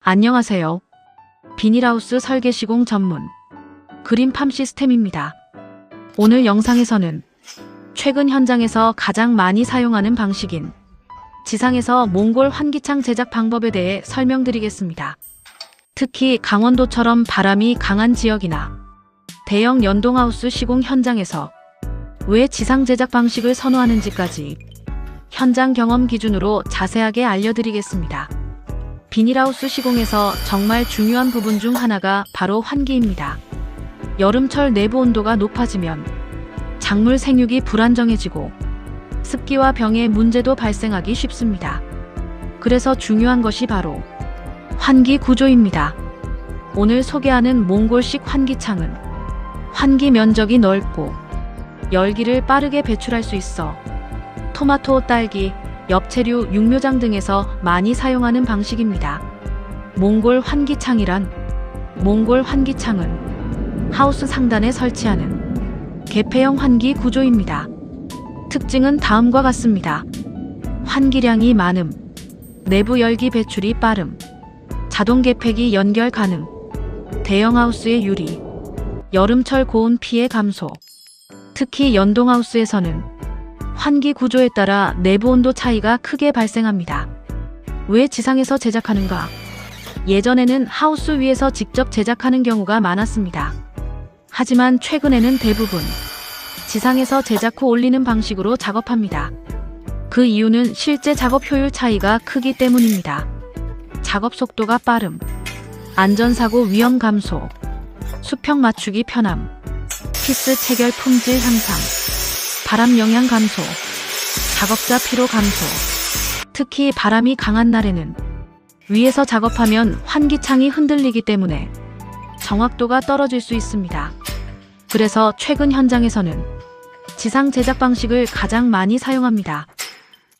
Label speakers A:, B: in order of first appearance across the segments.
A: 안녕하세요. 비닐하우스 설계 시공 전문 그린팜 시스템입니다. 오늘 영상에서는 최근 현장에서 가장 많이 사용하는 방식인 지상에서 몽골 환기창 제작 방법에 대해 설명드리겠습니다. 특히 강원도처럼 바람이 강한 지역이나 대형 연동하우스 시공 현장에서 왜 지상 제작 방식을 선호하는지까지 현장 경험 기준으로 자세하게 알려드리겠습니다. 비닐하우스 시공에서 정말 중요한 부분 중 하나가 바로 환기입니다. 여름철 내부 온도가 높아지면 작물 생육이 불안정해지고 습기와 병의 문제도 발생하기 쉽습니다. 그래서 중요한 것이 바로 환기 구조입니다. 오늘 소개하는 몽골식 환기창은 환기 면적이 넓고 열기를 빠르게 배출할 수 있어 토마토, 딸기, 엽채류, 육묘장 등에서 많이 사용하는 방식입니다. 몽골 환기창이란 몽골 환기창은 하우스 상단에 설치하는 개폐형 환기 구조입니다. 특징은 다음과 같습니다. 환기량이 많음, 내부 열기 배출이 빠름, 자동 개폐기 연결 가능, 대형 하우스의 유리, 여름철 고온 피해 감소. 특히 연동하우스에서는 환기 구조에 따라 내부 온도 차이가 크게 발생합니다. 왜 지상에서 제작하는가? 예전에는 하우스 위에서 직접 제작하는 경우가 많았습니다. 하지만 최근에는 대부분 지상에서 제작 후 올리는 방식으로 작업합니다. 그 이유는 실제 작업 효율 차이가 크기 때문입니다. 작업 속도가 빠름, 안전사고 위험 감소, 수평 맞추기 편함, 피스 체결 품질 향상, 바람 영향 감소, 작업자 피로 감소. 특히 바람이 강한 날에는 위에서 작업하면 환기창이 흔들리기 때문에 정확도가 떨어질 수 있습니다. 그래서 최근 현장에서는 지상 제작 방식을 가장 많이 사용합니다.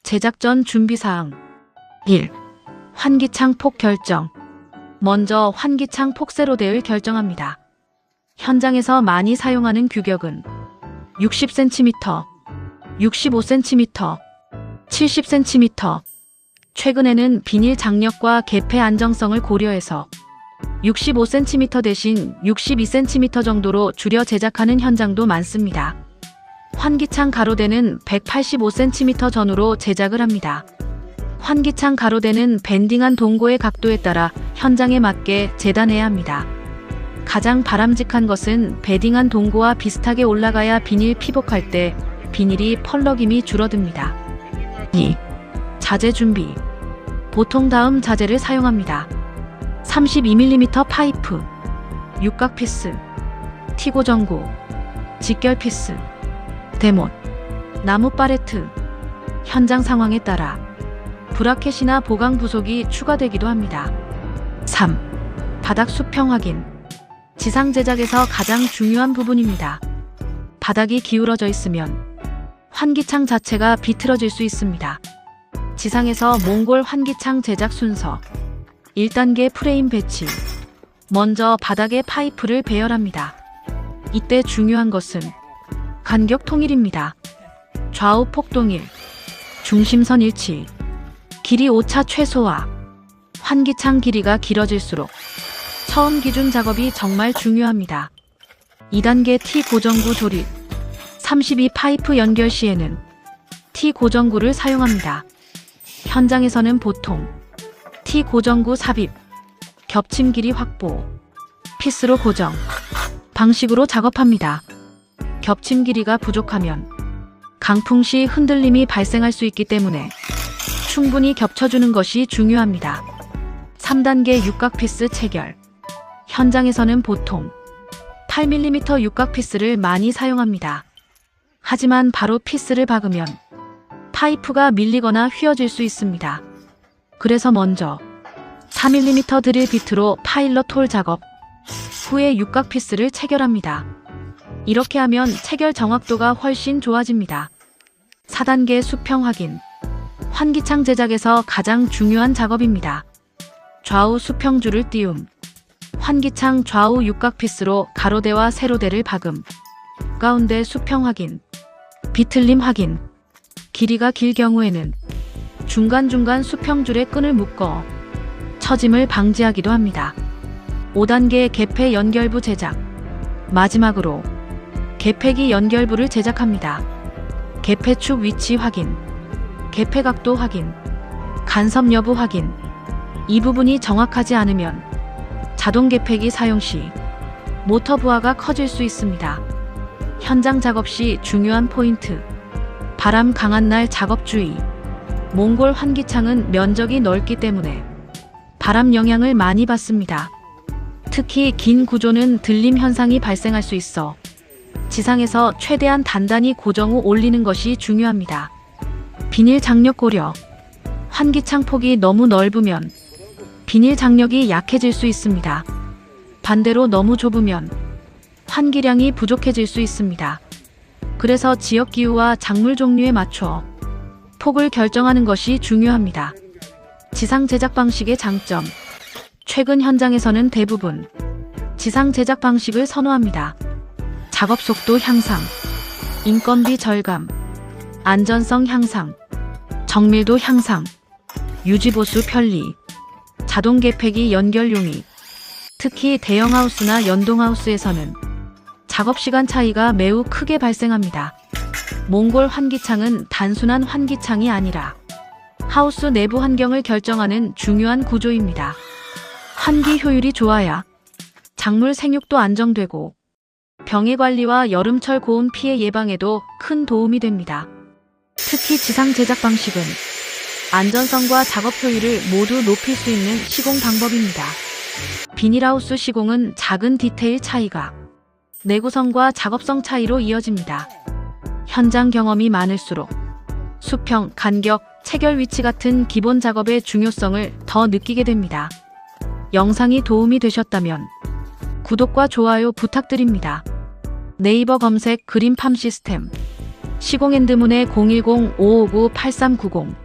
A: 제작 전 준비사항 1. 환기창 폭 결정. 먼저 환기창 폭 세로대를 결정합니다. 현장에서 많이 사용하는 규격은 60cm, 65cm, 70cm. 최근에는 비닐 장력과 개폐 안정성을 고려해서 65cm 대신 62cm 정도로 줄여 제작하는 현장도 많습니다. 환기창 가로대는 185cm 전후로 제작을 합니다. 환기창 가로대는 밴딩한 동고의 각도에 따라 현장에 맞게 재단해야 합니다. 가장 바람직한 것은 베딩한 동고와 비슷하게 올라가야 비닐 피복할 때 비닐이 펄럭임이 줄어듭니다. 2. 자재 준비. 보통 다음 자재를 사용합니다. 32mm 파이프, 육각 피스, 티고정구, 직결 피스, 대못, 나무 팔레트. 현장 상황에 따라 브라켓이나 보강 부속이 추가되기도 합니다. 3. 바닥 수평 확인. 지상 제작에서 가장 중요한 부분입니다. 바닥이 기울어져 있으면 환기창 자체가 비틀어질 수 있습니다. 지상에서 몽골 환기창 제작 순서 1단계 프레임 배치. 먼저 바닥에 파이프를 배열합니다. 이때 중요한 것은 간격 통일입니다. 좌우 폭 동일, 중심선 일치, 길이 오차 최소화. 환기창 길이가 길어질수록 처음 기준 작업이 정말 중요합니다. 2단계 T 고정구 조립. 32 파이프 연결 시에는 T 고정구를 사용합니다. 현장에서는 보통 T 고정구 삽입, 겹침 길이 확보, 피스로 고정 방식으로 작업합니다. 겹침 길이가 부족하면 강풍 시 흔들림이 발생할 수 있기 때문에 충분히 겹쳐주는 것이 중요합니다. 3단계 육각 피스 체결. 현장에서는 보통 8mm 육각 피스를 많이 사용합니다. 하지만 바로 피스를 박으면 파이프가 밀리거나 휘어질 수 있습니다. 그래서 먼저 4mm 드릴 비트로 파일럿 홀 작업, 후에 육각 피스를 체결합니다. 이렇게 하면 체결 정확도가 훨씬 좋아집니다. 4단계 수평 확인. 환기창 제작에서 가장 중요한 작업입니다. 좌우 수평줄을 띄움. 환기창 좌우 육각 피스로 가로대와 세로대를 박음. 가운데 수평 확인. 비틀림 확인. 길이가 길 경우에는 중간중간 수평줄에 끈을 묶어 처짐을 방지하기도 합니다. 5단계 개폐 연결부 제작. 마지막으로 개폐기 연결부를 제작합니다. 개폐축 위치 확인, 개폐 각도 확인, 간섭 여부 확인. 이 부분이 정확하지 않으면 자동 개폐기 사용 시 모터 부하가 커질 수 있습니다. 현장 작업 시 중요한 포인트. 바람 강한 날 작업 주의. 몽골 환기창은 면적이 넓기 때문에 바람 영향을 많이 받습니다. 특히 긴 구조는 들림 현상이 발생할 수 있어 지상에서 최대한 단단히 고정 후 올리는 것이 중요합니다. 비닐 장력 고려. 환기창 폭이 너무 넓으면 비닐 장력이 약해질 수 있습니다. 반대로 너무 좁으면 환기량이 부족해질 수 있습니다. 그래서 지역 기후와 작물 종류에 맞춰 폭을 결정하는 것이 중요합니다. 지상 제작 방식의 장점. 최근 현장에서는 대부분 지상 제작 방식을 선호합니다. 작업 속도 향상, 인건비 절감, 안전성 향상, 정밀도 향상, 유지보수 편리, 자동 개폐기 연결 용이. 특히 대형 하우스나 연동 하우스에서는 작업 시간 차이가 매우 크게 발생합니다. 몽골 환기창은 단순한 환기창이 아니라 하우스 내부 환경을 결정하는 중요한 구조입니다. 환기 효율이 좋아야 작물 생육도 안정되고 병해 관리와 여름철 고온 피해 예방에도 큰 도움이 됩니다. 특히 지상 제작 방식은 안전성과 작업 효율을 모두 높일 수 있는 시공 방법입니다. 비닐하우스 시공은 작은 디테일 차이가 내구성과 작업성 차이로 이어집니다. 현장 경험이 많을수록 수평, 간격, 체결 위치 같은 기본 작업의 중요성을 더 느끼게 됩니다. 영상이 도움이 되셨다면 구독과 좋아요 부탁드립니다. 네이버 검색 그린팜 시스템, 시공핸드문의 010-559-8390